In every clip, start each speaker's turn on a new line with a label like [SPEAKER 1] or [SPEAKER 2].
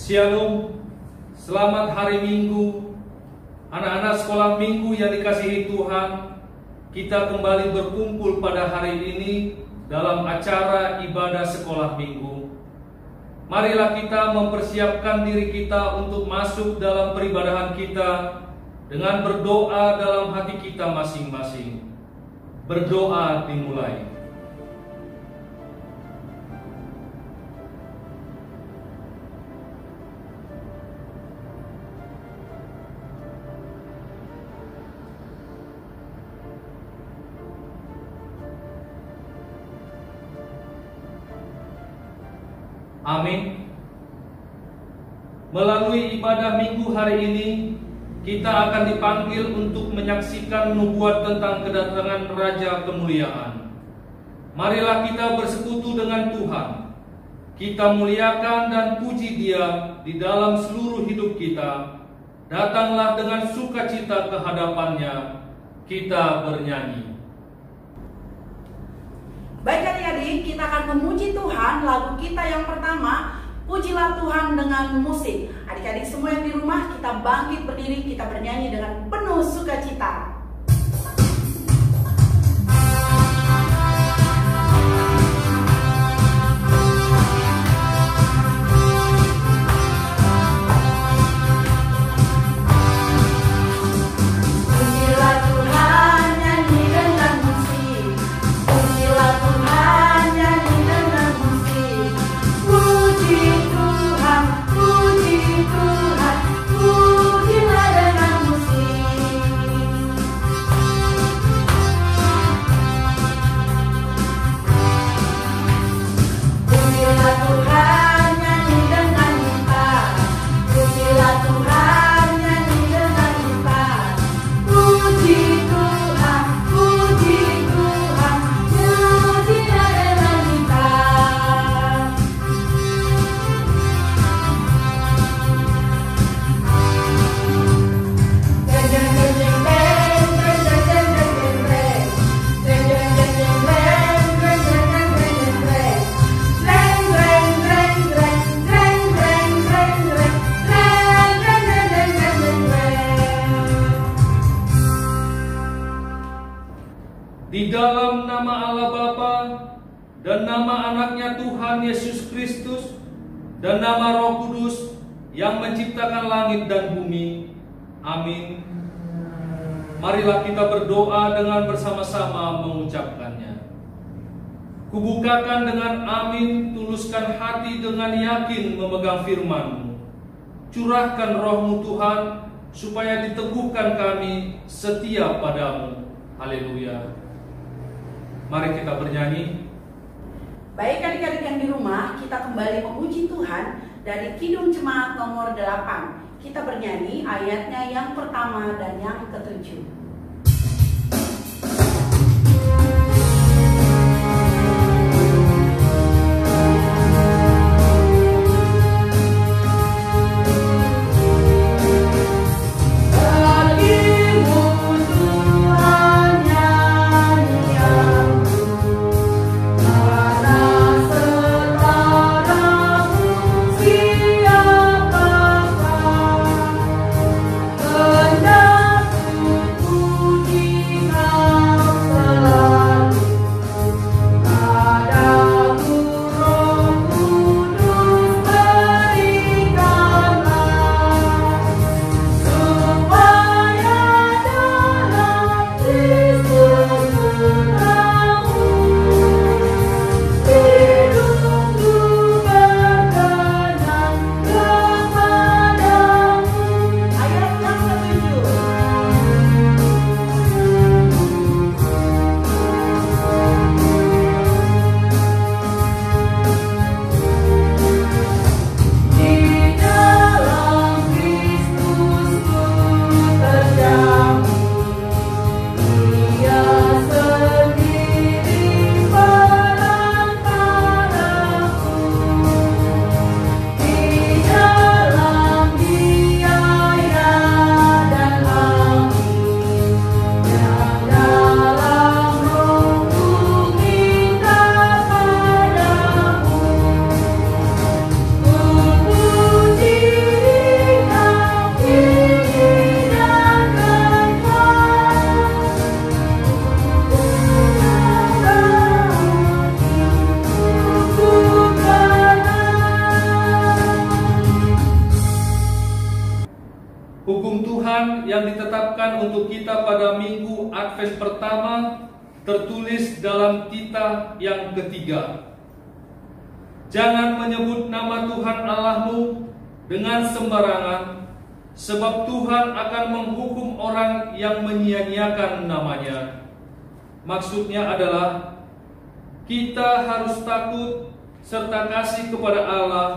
[SPEAKER 1] Shalom, selamat hari Minggu. Anak-anak sekolah Minggu yang dikasihi Tuhan, kita kembali berkumpul pada hari ini dalam acara ibadah sekolah Minggu. Marilah kita mempersiapkan diri kita untuk masuk dalam peribadahan kita dengan berdoa dalam hati kita masing-masing. Berdoa dimulai. Amin. Melalui ibadah Minggu hari ini, kita akan dipanggil untuk menyaksikan nubuat tentang kedatangan Raja Kemuliaan. Marilah kita bersekutu dengan Tuhan. Kita muliakan dan puji Dia di dalam seluruh hidup kita. Datanglah dengan sukacita ke hadapan-Nya. Kita bernyanyi.
[SPEAKER 2] Baik adik-adik, kita akan memuji Tuhan. Lagu kita yang pertama, Pujilah Tuhan dengan musik. Adik-adik semua yang di rumah, kita bangkit berdiri, kita bernyanyi dengan penuh sukacita.
[SPEAKER 1] Di dalam nama Allah Bapa dan nama anaknya Tuhan Yesus Kristus dan nama Roh Kudus yang menciptakan langit dan bumi. Amin. Marilah kita berdoa dengan bersama-sama mengucapkannya. Kubukakan dengan amin, tuluskan hati dengan yakin memegang firman-Mu. Curahkan Roh-Mu Tuhan, supaya diteguhkan kami setia padamu. Haleluya. Mari kita bernyanyi.
[SPEAKER 2] Baik adik-adik yang di rumah, kita kembali memuji Tuhan dari Kidung Jemaat nomor 8. Kita bernyanyi ayatnya yang pertama dan yang ke-7.
[SPEAKER 3] Ku
[SPEAKER 1] bacaan untuk kita pada minggu Advent pertama tertulis dalam kitab yang ketiga. Jangan menyebut nama Tuhan Allahmu dengan sembarangan, sebab Tuhan akan menghukum orang yang menyia-nyiakan namanya. Maksudnya adalah kita harus takut serta kasih kepada Allah.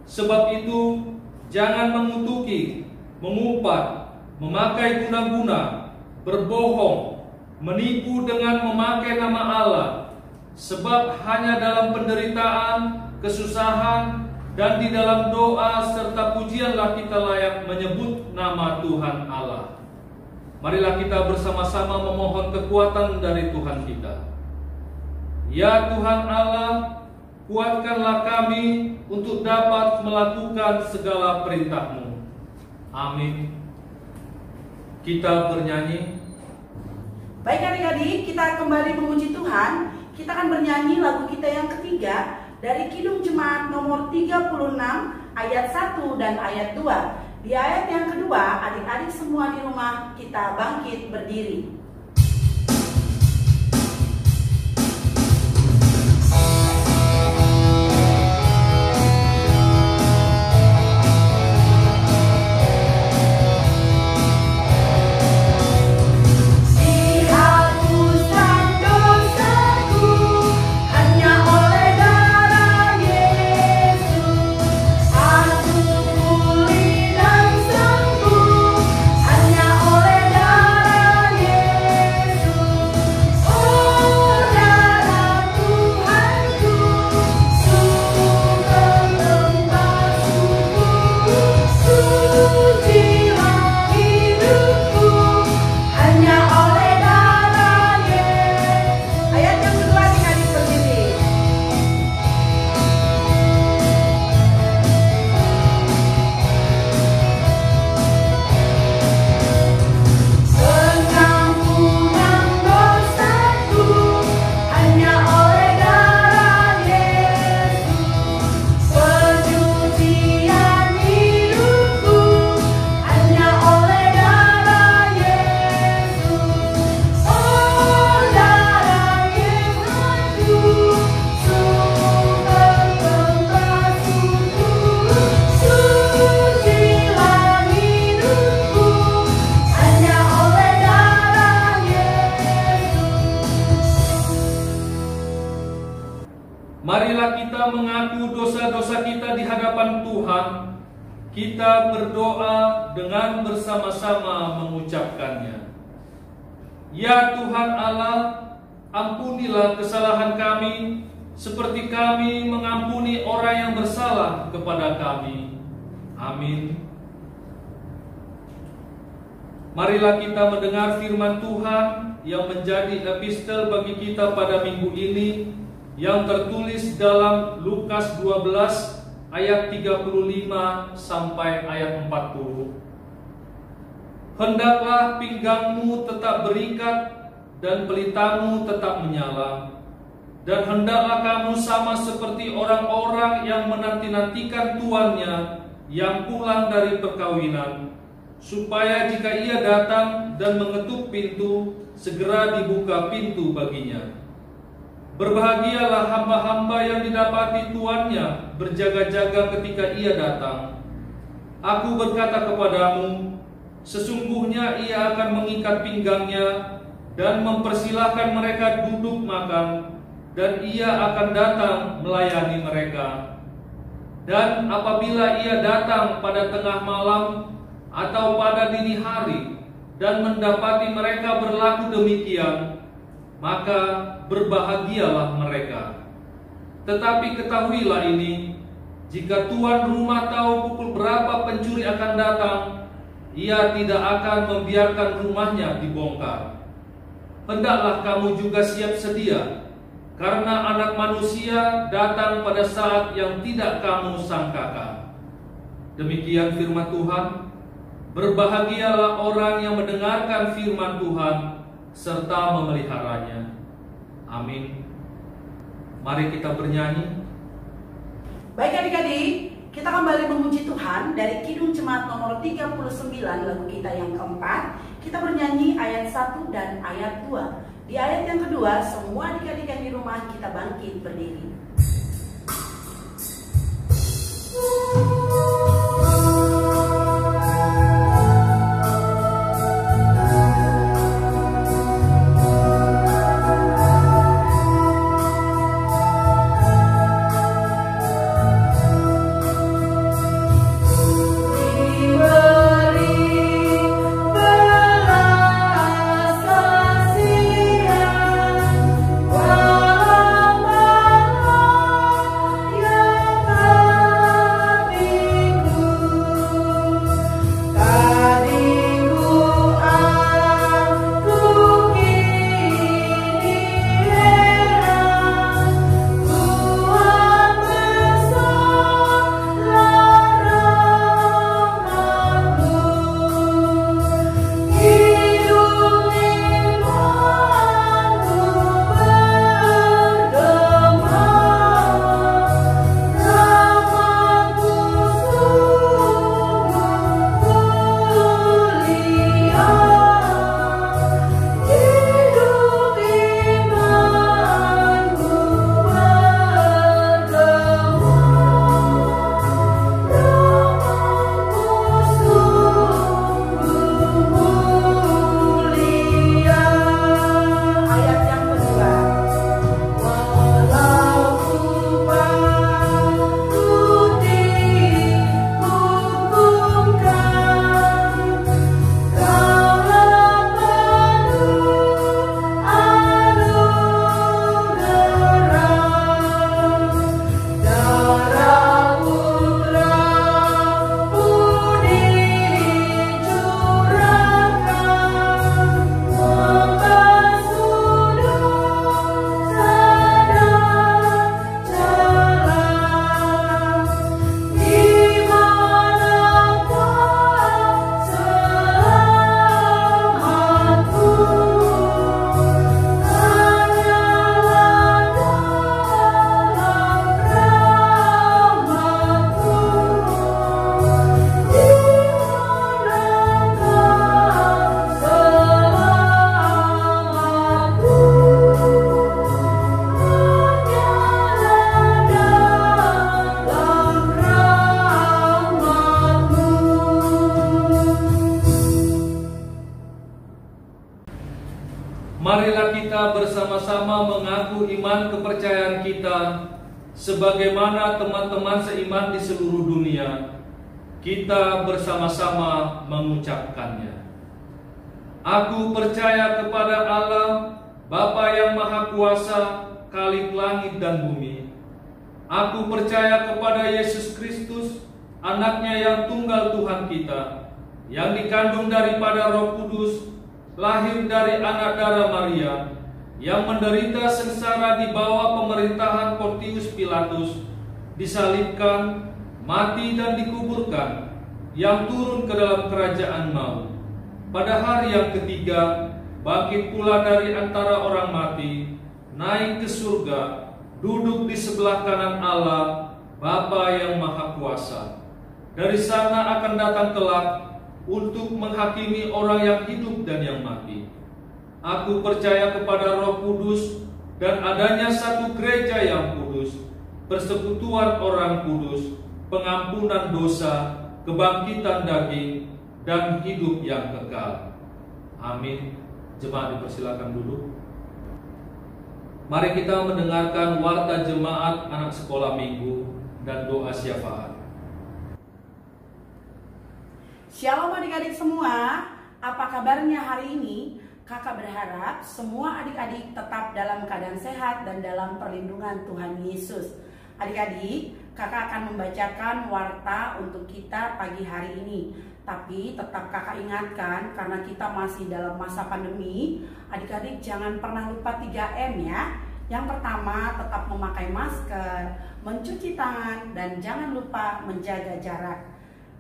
[SPEAKER 1] Sebab itu jangan mengutuki, mengumpat, memakai guna-guna, berbohong, menipu dengan memakai nama Allah. Sebab hanya dalam penderitaan, kesusahan, dan di dalam doa serta pujianlah kita layak menyebut nama Tuhan Allah. Marilah kita bersama-sama memohon kekuatan dari Tuhan kita. Ya Tuhan Allah, kuatkanlah kami untuk dapat melakukan segala perintah-Mu. Amin. Kita bernyanyi.
[SPEAKER 2] Baik adik-adik, kita kembali memuji Tuhan. Kita akan bernyanyi lagu kita yang ketiga dari Kidung Jemaat nomor 36 ayat 1 dan ayat 2. Di ayat yang kedua, adik-adik semua di rumah kita bangkit berdiri.
[SPEAKER 1] Marilah kita mengaku dosa-dosa kita di hadapan Tuhan. Kita berdoa dengan bersama-sama mengucapkannya. Ya Tuhan Allah, ampunilah kesalahan kami, seperti kami mengampuni orang yang bersalah kepada kami. Amin. Marilah kita mendengar firman Tuhan yang menjadi epistel bagi kita pada minggu ini, yang tertulis dalam Lukas 12 ayat 35 sampai ayat 40. Hendaklah pinggangmu tetap berikat dan pelitamu tetap menyala, dan hendaklah kamu sama seperti orang-orang yang menanti-nantikan tuannya yang pulang dari perkawinan, supaya jika ia datang dan mengetuk pintu, segera dibuka pintu baginya. Berbahagialah hamba-hamba yang didapati tuannya berjaga-jaga ketika ia datang. Aku berkata kepadamu, sesungguhnya ia akan mengikat pinggangnya dan mempersilahkan mereka duduk makan, dan ia akan datang melayani mereka. Dan apabila ia datang pada tengah malam atau pada dini hari dan mendapati mereka berlaku demikian, maka berbahagialah mereka. Tetapi ketahuilah ini, jika tuan rumah tahu pukul berapa pencuri akan datang, ia tidak akan membiarkan rumahnya dibongkar. Hendaklah kamu juga siap sedia, karena Anak Manusia datang pada saat yang tidak kamu sangkakan. Demikian firman Tuhan. Berbahagialah orang yang mendengarkan firman Tuhan serta memeliharanya. Amin. Mari kita bernyanyi.
[SPEAKER 2] Baik adik-adik, kita kembali memuji Tuhan dari Kidung Jemaat nomor 39 lagu kita yang keempat. Kita bernyanyi ayat 1 dan ayat 2. Di ayat yang kedua, semua adik-adik yang di rumah kita bangkit berdiri.
[SPEAKER 1] Marilah kita bersama-sama mengaku iman kepercayaan kita sebagaimana teman-teman seiman di seluruh dunia. Kita bersama-sama mengucapkannya. Aku percaya kepada Allah, Bapa yang Maha Kuasa, Khalik langit dan bumi. Aku percaya kepada Yesus Kristus, anaknya yang tunggal Tuhan kita, yang dikandung daripada Roh Kudus, lahir dari anak darah Maria, yang menderita sengsara di bawah pemerintahan Pontius Pilatus, disalibkan, mati dan dikuburkan, yang turun ke dalam kerajaan maut. Pada hari yang ketiga, bangkit pula dari antara orang mati, naik ke surga, duduk di sebelah kanan Allah, Bapa yang Maha Kuasa. Dari sana akan datang kelak untuk menghakimi orang yang hidup dan yang mati. Aku percaya kepada Roh Kudus dan adanya satu gereja yang kudus, persekutuan orang kudus, pengampunan dosa, kebangkitan daging, dan hidup yang kekal. Amin. Jemaat dipersilakan duduk. Mari kita mendengarkan warta jemaat anak sekolah minggu dan doa syafaat.
[SPEAKER 2] Shalom adik-adik semua, apa kabarnya hari ini? Kakak berharap semua adik-adik tetap dalam keadaan sehat dan dalam perlindungan Tuhan Yesus. Adik-adik, kakak akan membacakan warta untuk kita pagi hari ini. Tapi tetap kakak ingatkan, karena kita masih dalam masa pandemi, adik-adik jangan pernah lupa 3M ya. Yang pertama, tetap memakai masker, mencuci tangan, dan jangan lupa menjaga jarak.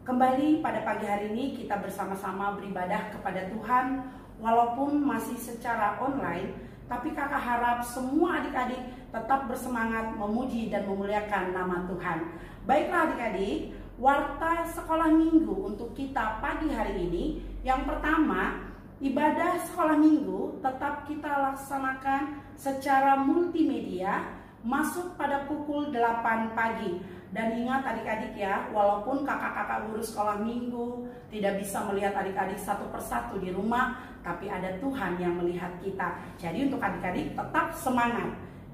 [SPEAKER 2] Kembali pada pagi hari ini kita bersama-sama beribadah kepada Tuhan walaupun masih secara online, tapi kakak harap semua adik-adik tetap bersemangat memuji dan memuliakan nama Tuhan. Baiklah adik-adik, warta sekolah minggu untuk kita pagi hari ini. Yang pertama, ibadah sekolah minggu tetap kita laksanakan secara multimedia masuk pada pukul 8 pagi. Dan ingat adik-adik ya, walaupun kakak-kakak guru sekolah minggu tidak bisa melihat adik-adik satu persatu di rumah, tapi ada Tuhan yang melihat kita. Jadi untuk adik-adik tetap semangat.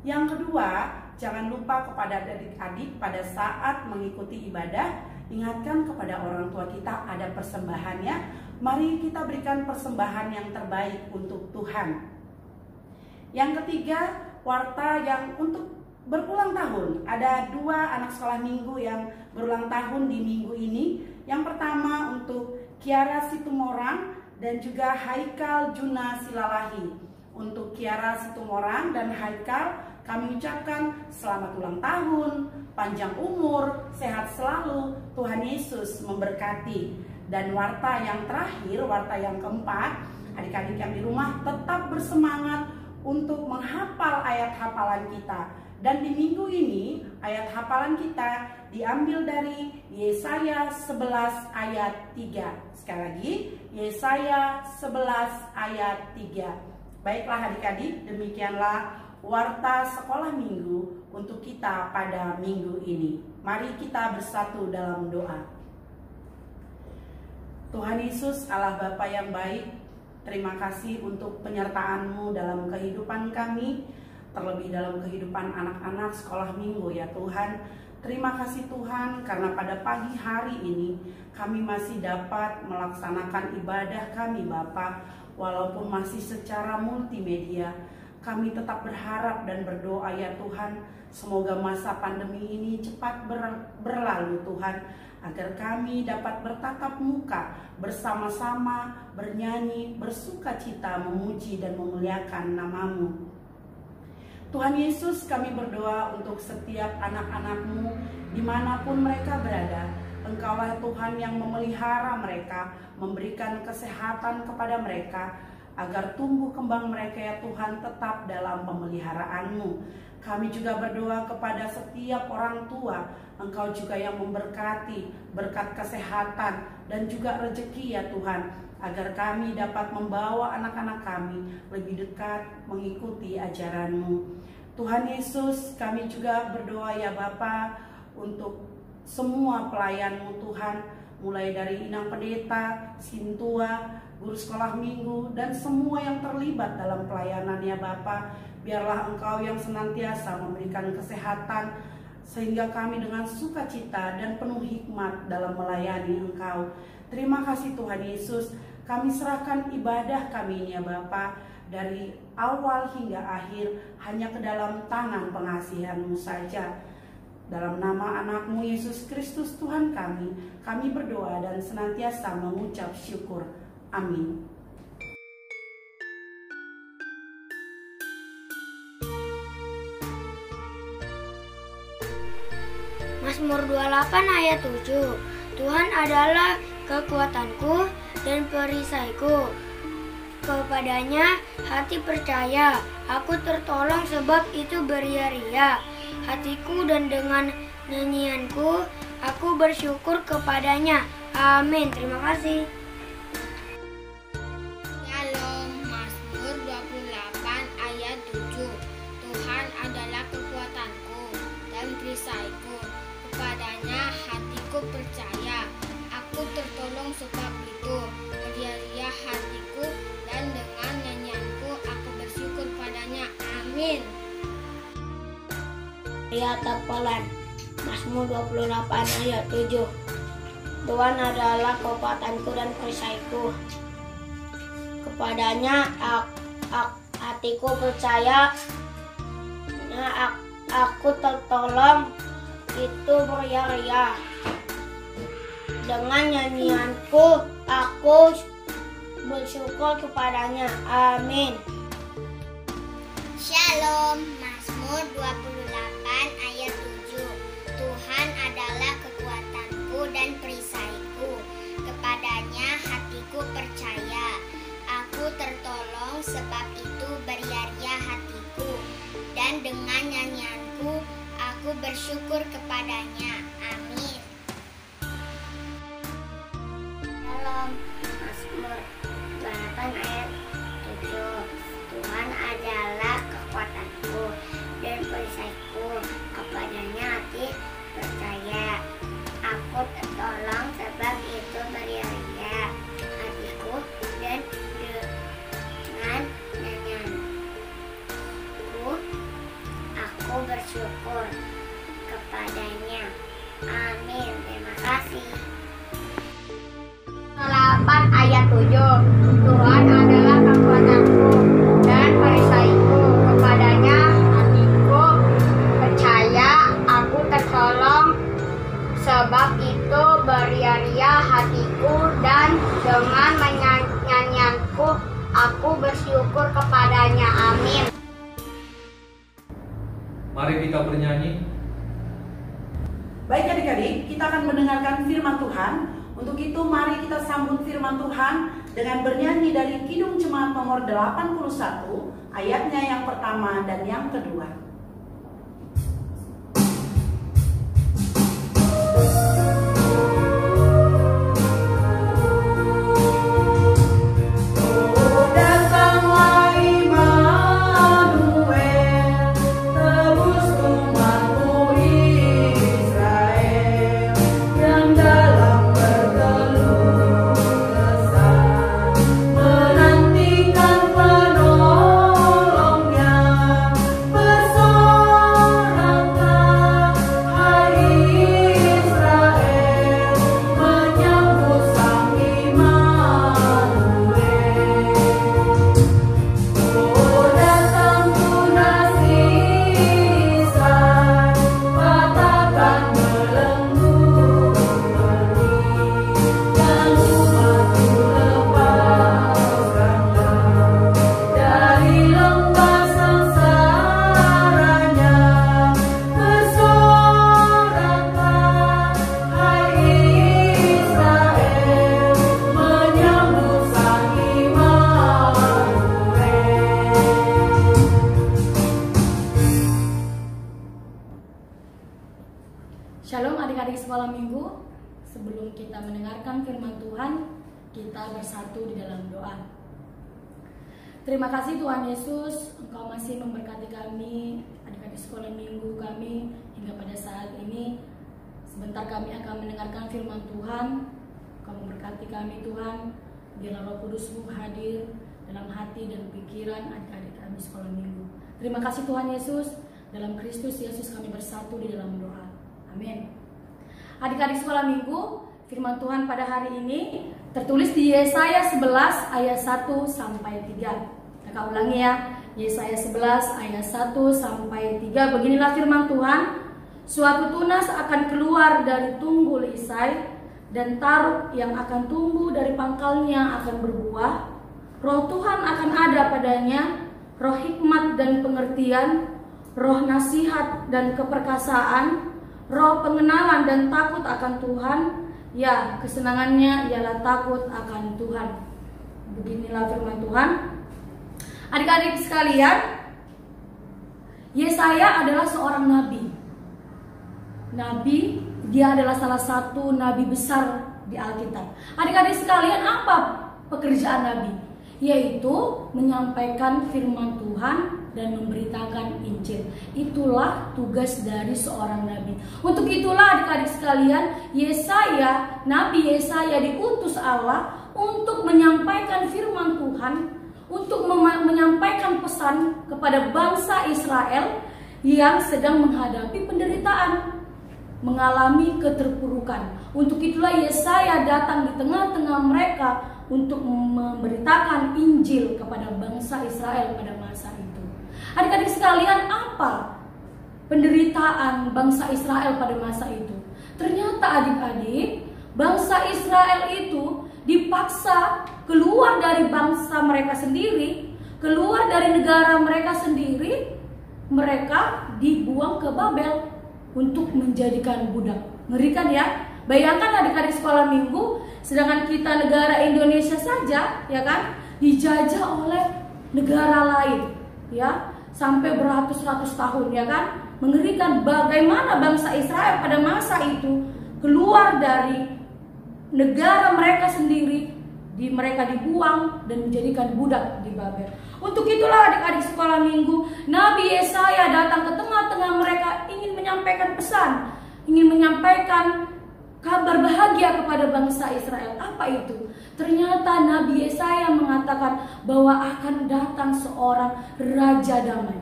[SPEAKER 2] Yang kedua, jangan lupa kepada adik-adik pada saat mengikuti ibadah, ingatkan kepada orang tua kita ada persembahannya. Mari kita berikan persembahan yang terbaik untuk Tuhan. Yang ketiga, warta yang untuk berulang tahun. Ada 2 anak sekolah minggu yang berulang tahun di minggu ini. Yang pertama untuk Kiara Situmorang dan juga Haikal Juna Silalahi. Untuk Kiara Situmorang dan Haikal, kami ucapkan selamat ulang tahun, panjang umur, sehat selalu, Tuhan Yesus memberkati. Dan warta yang terakhir, warta yang keempat, adik-adik yang di rumah tetap bersemangat untuk menghafal ayat hafalan kita. Dan di minggu ini ayat hafalan kita diambil dari Yesaya 11 ayat 3. Sekali lagi, Yesaya 11 ayat 3. Baiklah adik-adik, demikianlah warta sekolah minggu untuk kita pada minggu ini. Mari kita bersatu dalam doa. Tuhan Yesus, Allah Bapa yang baik, terima kasih untuk penyertaan-Mu dalam kehidupan kami, terlebih dalam kehidupan anak-anak sekolah minggu ya Tuhan. Terima kasih Tuhan karena pada pagi hari ini kami masih dapat melaksanakan ibadah kami Bapa, walaupun masih secara multimedia. Kami tetap berharap dan berdoa ya Tuhan, semoga masa pandemi ini cepat berlalu Tuhan, agar kami dapat bertatap muka bersama-sama, bernyanyi, bersuka cita, memuji dan memuliakan nama-Mu. Tuhan Yesus, kami berdoa untuk setiap anak-anak-Mu dimanapun mereka berada. Engkaulah Tuhan yang memelihara mereka, memberikan kesehatan kepada mereka, agar tumbuh kembang mereka ya Tuhan tetap dalam pemeliharaan-Mu. Kami juga berdoa kepada setiap orang tua, Engkau juga yang memberkati, berkat kesehatan dan juga rezeki ya Tuhan, agar kami dapat membawa anak-anak kami lebih dekat mengikuti ajaran-Mu. Tuhan Yesus, kami juga berdoa ya Bapa untuk semua pelayan-Mu Tuhan, mulai dari Inang Pendeta, Sintua, guru sekolah minggu, dan semua yang terlibat dalam pelayanan ya Bapa. Biarlah Engkau yang senantiasa memberikan kesehatan, sehingga kami dengan sukacita dan penuh hikmat dalam melayani Engkau. Terima kasih Tuhan Yesus, kami serahkan ibadah kami ini ya Bapa, dari awal hingga akhir hanya ke dalam tangan pengasihan-Mu saja. Dalam nama anak-Mu Yesus Kristus Tuhan kami berdoa dan senantiasa mengucap syukur. Amin.
[SPEAKER 3] Mazmur 28 ayat 7. Tuhan adalah kekuatanku dan perisaiku. Kepadanya hati percaya, aku tertolong sebab itu beria-ria. Hatiku dan dengan nyanyianku, aku bersyukur kepadanya. Amin. Terima kasih.
[SPEAKER 4] Shalom, Mazmur 28 ayat 7. Tuhan adalah kekuatanku dan perisaiku. Kepadanya hatiku percaya, aku tertolong sebab itu beria-ria hatiku dan dengan nyanyianku aku bersyukur padanya. Amin.
[SPEAKER 3] Ayat hafalan Mazmur 28 ayat 7. Tuhan adalah kekuatanku dan perisaiku. Kepadanya hatiku percaya, aku tertolong, itu beria-ria. Dengan nyanyianku aku bersyukur kepadanya. Amin.
[SPEAKER 4] Shalom, Mazmur 28 ayat 7. Tuhan adalah kekuatanku dan perisaiku. Kepadanya hatiku percaya, aku tertolong sebab itu beria-ria hatiku, dan dengan nyanyianku aku bersyukur kepadanya. Amin.
[SPEAKER 3] Shalom, Mazmur 28 ayat
[SPEAKER 4] bersyukur kepadanya. Amin. Terima kasih. 8 ayat 7. Tuhan adalah kekuatanku dan perisaiku, kepadanya hatiku percaya, aku tertolong. Sebab itu beria-ria hatiku dan dengan nyanyianku aku bersyukur kepadanya. Amin.
[SPEAKER 1] Mari kita bernyanyi.
[SPEAKER 2] Baik adik-adik, kita akan mendengarkan firman Tuhan. Untuk itu mari kita sambut firman Tuhan dengan bernyanyi dari Kidung Jemaat nomor 81, ayatnya yang pertama dan yang kedua.
[SPEAKER 5] Shalom adik-adik sekolah minggu. Sebelum kita mendengarkan firman Tuhan, kita bersatu di dalam doa. Terima kasih Tuhan Yesus, Engkau masih memberkati kami, adik-adik sekolah minggu kami hingga pada saat ini. Sebentar kami akan mendengarkan firman Tuhan. Engkau memberkati kami Tuhan, biarlah Roh Kudus-Mu hadir dalam hati dan pikiran adik-adik kami sekolah minggu. Terima kasih Tuhan Yesus, dalam Kristus Yesus kami bersatu di dalam doa. Amin. Adik-adik sekolah minggu, firman Tuhan pada hari ini tertulis di Yesaya 11 ayat 1 sampai 3. Kakak ulangi ya, Yesaya 11 ayat 1 sampai 3. Beginilah firman Tuhan. Suatu tunas akan keluar dari tunggul Isai, dan taruk yang akan tumbuh dari pangkalnya akan berbuah. Roh Tuhan akan ada padanya, roh hikmat dan pengertian, roh nasihat dan keperkasaan, roh pengenalan dan takut akan Tuhan. Ya, kesenangannya ialah takut akan Tuhan. Beginilah firman Tuhan. Adik-adik sekalian, Yesaya adalah seorang nabi. Nabi, dia adalah salah satu nabi besar di Alkitab. Adik-adik sekalian, apa pekerjaan nabi? Yaitu menyampaikan firman Tuhan dan memberitakan Injil. Itulah tugas dari seorang nabi. Untuk itulah adik-adik sekalian, Yesaya, Nabi Yesaya diutus Allah untuk menyampaikan firman Tuhan, untuk menyampaikan pesan kepada bangsa Israel yang sedang menghadapi penderitaan, mengalami keterpurukan. Untuk itulah Yesaya datang di tengah-tengah mereka untuk memberitakan Injil kepada bangsa Israel pada masa itu. Adik-adik sekalian, apa penderitaan bangsa Israel pada masa itu? Ternyata adik-adik, bangsa Israel itu dipaksa keluar dari bangsa mereka sendiri, keluar dari negara mereka sendiri. Mereka dibuang ke Babel untuk menjadikan budak. Ngerikan ya? Bayangkan adik-adik sekolah minggu, sedangkan kita negara Indonesia saja, ya kan, dijajah oleh negara lain, ya, sampai beratus-ratus tahun, ya kan. Mengerikan bagaimana bangsa Israel pada masa itu keluar dari negara mereka sendiri, mereka dibuang dan menjadikan budak di Babel. Untuk itulah adik-adik sekolah minggu, Nabi Yesaya datang ke tengah-tengah mereka, ingin menyampaikan pesan, ingin menyampaikan kabar bahagia kepada bangsa Israel. Apa itu? Ternyata Nabi Yesaya mengatakan bahwa akan datang seorang raja damai.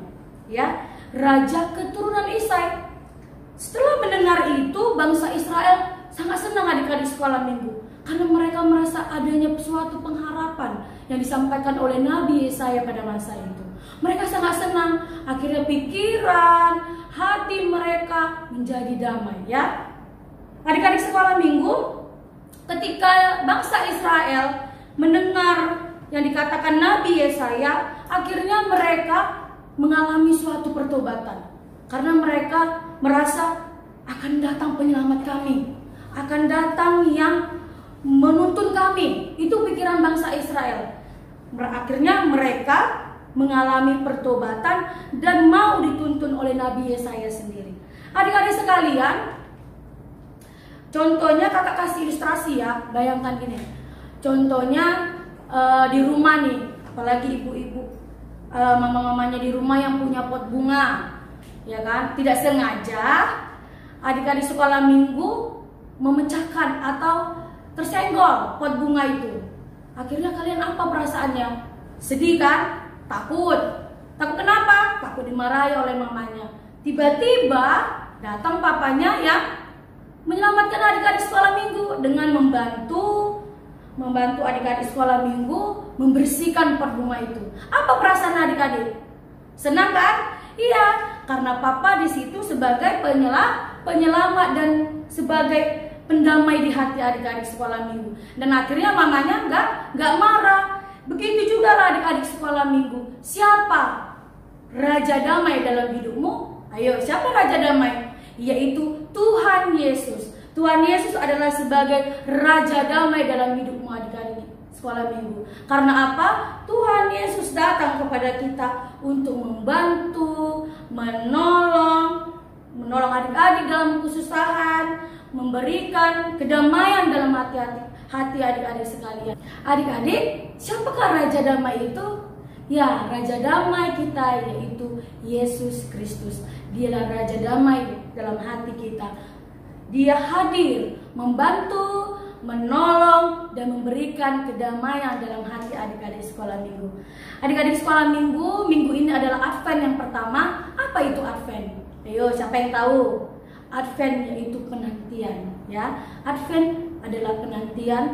[SPEAKER 5] Ya, raja keturunan Isai. Setelah mendengar itu, bangsa Israel sangat senang adik-adik sekolah minggu, karena mereka merasa adanya suatu pengharapan yang disampaikan oleh Nabi Yesaya pada masa itu. Mereka sangat senang, akhirnya pikiran, hati mereka menjadi damai, ya. Adik-adik sekolah minggu, ketika bangsa Israel mendengar yang dikatakan Nabi Yesaya, akhirnya mereka mengalami suatu pertobatan. Karena mereka merasa akan datang penyelamat kami, akan datang yang menuntun kami. Itu pikiran bangsa Israel. Akhirnya mereka mengalami pertobatan dan mau dituntun oleh Nabi Yesaya sendiri. Adik-adik sekalian, contohnya kakak kasih ilustrasi ya. Bayangkan gini, contohnya di rumah nih, apalagi ibu-ibu, mama-mamanya di rumah yang punya pot bunga, ya kan, tidak sengaja adik-adik sekolah minggu memecahkan atau tersenggol pot bunga itu. Akhirnya kalian apa perasaannya? Sedih kan? Takut. Takut kenapa? Takut dimarahi oleh mamanya. Tiba-tiba datang papanya yang menyelamatkan adik-adik sekolah minggu dengan membantu adik-adik sekolah minggu membersihkan pot bunga itu. Apa perasaan adik-adik? Senang kan? Iya, karena papa di situ sebagai penyelamat dan sebagai pendamai di hati adik-adik sekolah minggu. Dan akhirnya mamanya nggak marah. Begitu juga lah adik-adik sekolah minggu. Siapa raja damai dalam hidupmu? Ayo, siapa raja damai? Yaitu Tuhan Yesus. Tuhan Yesus adalah sebagai raja damai dalam hidupmu adik-adik sekolah minggu. Karena apa? Tuhan Yesus datang kepada kita untuk membantu, menolong adik-adik dalam kesusahan, memberikan kedamaian dalam hati adik-adik sekalian. Adik-adik, siapakah raja damai itu? Ya, raja damai kita yaitu Yesus Kristus. Dialah raja damai dalam hati kita. Dia hadir membantu, menolong, dan memberikan kedamaian dalam hati adik-adik sekolah minggu. Adik-adik sekolah minggu, minggu ini adalah Advent yang pertama. Apa itu Advent? Ayo, siapa yang tahu? Advent yaitu penantian, ya. Advent adalah penantian,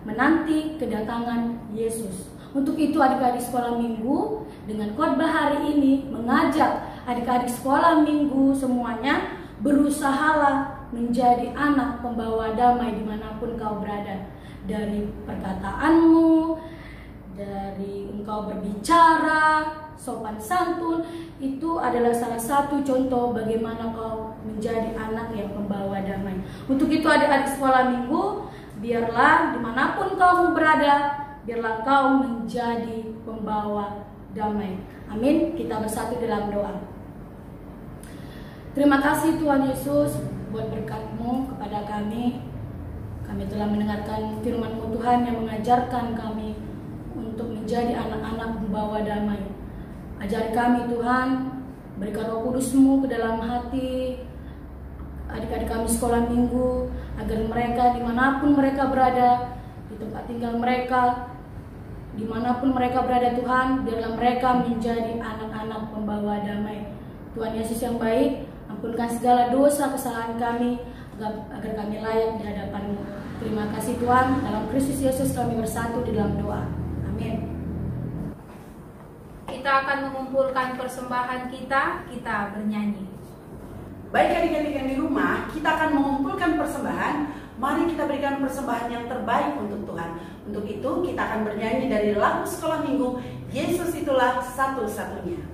[SPEAKER 5] menanti kedatangan Yesus. Untuk itu adik-adik sekolah minggu dengan khotbah hari ini mengajak adik-adik sekolah minggu semuanya berusahalah menjadi anak pembawa damai dimanapun kau berada. Dari perkataanmu, dari engkau berbicara, sopan santun, itu adalah salah satu contoh bagaimana kau menjadi anak yang pembawa damai. Untuk itu adik-adik sekolah minggu, biarlah dimanapun kau berada, biarlah kau menjadi pembawa damai. Amin. Kita bersatu dalam doa. Terima kasih Tuhan Yesus buat berkat-Mu kepada kami. Kami telah mendengarkan firman-Mu Tuhan yang mengajarkan kami untuk menjadi anak-anak pembawa damai. Ajari kami Tuhan, berikan Roh Kudus-Mu ke dalam hati adik-adik kami sekolah minggu, agar mereka dimanapun mereka berada, di tempat tinggal mereka, dimanapun mereka berada Tuhan, biarlah mereka menjadi anak-anak pembawa damai. Tuhan Yesus yang baik, ampunkan segala dosa kesalahan kami, agar kami layak di hadapan-Mu. Terima kasih Tuhan, dalam Kristus Yesus kami bersatu di dalam doa. Amin.
[SPEAKER 4] Kita akan mengumpulkan persembahan kita bernyanyi.
[SPEAKER 2] Baik adik-adik yang di rumah, kita akan mengumpulkan persembahan. Mari kita berikan persembahan yang terbaik untuk Tuhan. Untuk itu kita akan bernyanyi dari lagu sekolah minggu, Yesus itulah satu-satunya.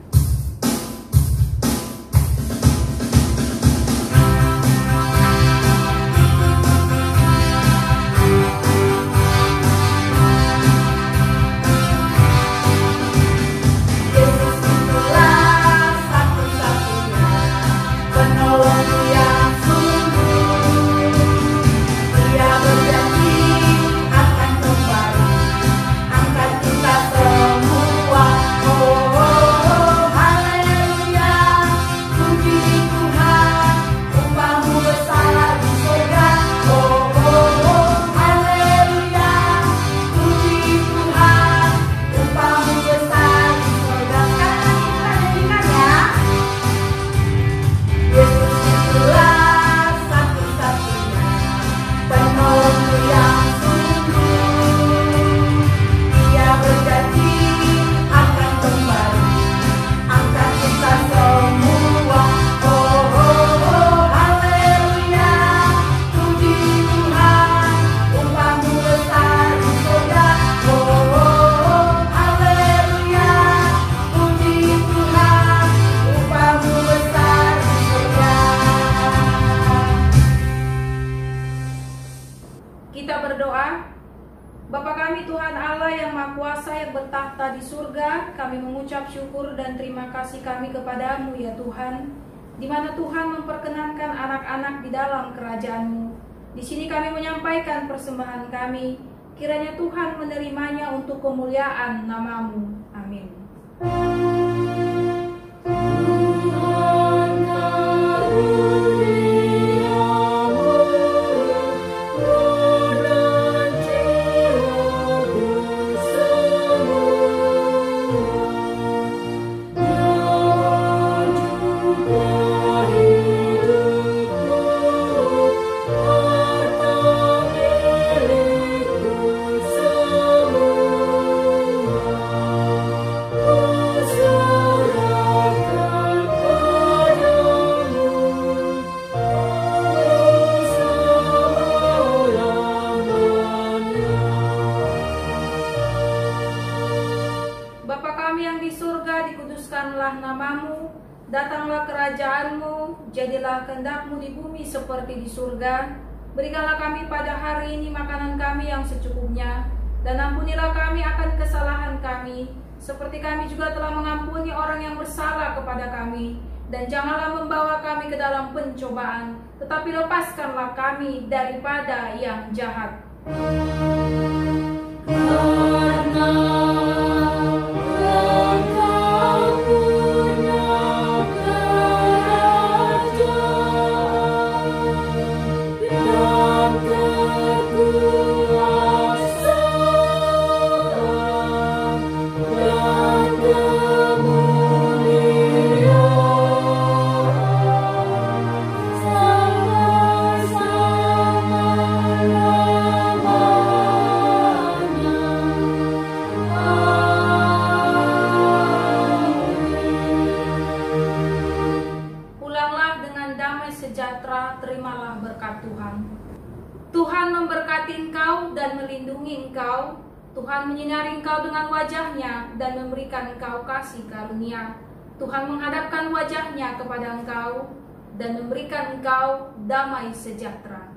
[SPEAKER 6] Oh
[SPEAKER 4] di surga, kami mengucap syukur dan terima kasih kami kepadamu ya Tuhan, di mana Tuhan memperkenankan anak-anak di dalam kerajaan-Mu. Di sini kami menyampaikan persembahan kami, kiranya Tuhan menerimanya untuk kemuliaan nama-Mu. Amin. Dikuduskanlah nama-Mu, datanglah kerajaan-Mu, jadilah kehendak-Mu di bumi seperti di surga. Berikanlah kami pada hari ini makanan kami yang secukupnya, dan ampunilah kami akan kesalahan kami, seperti kami juga telah mengampuni orang yang bersalah kepada kami. Dan janganlah membawa kami ke dalam pencobaan, tetapi lepaskanlah kami daripada yang jahat. Terimalah berkat Tuhan. Tuhan memberkati engkau dan melindungi engkau. Tuhan menyinari engkau dengan wajahnya dan memberikan engkau kasih karunia. Tuhan menghadapkan wajahnya kepada engkau dan memberikan engkau damai sejahtera.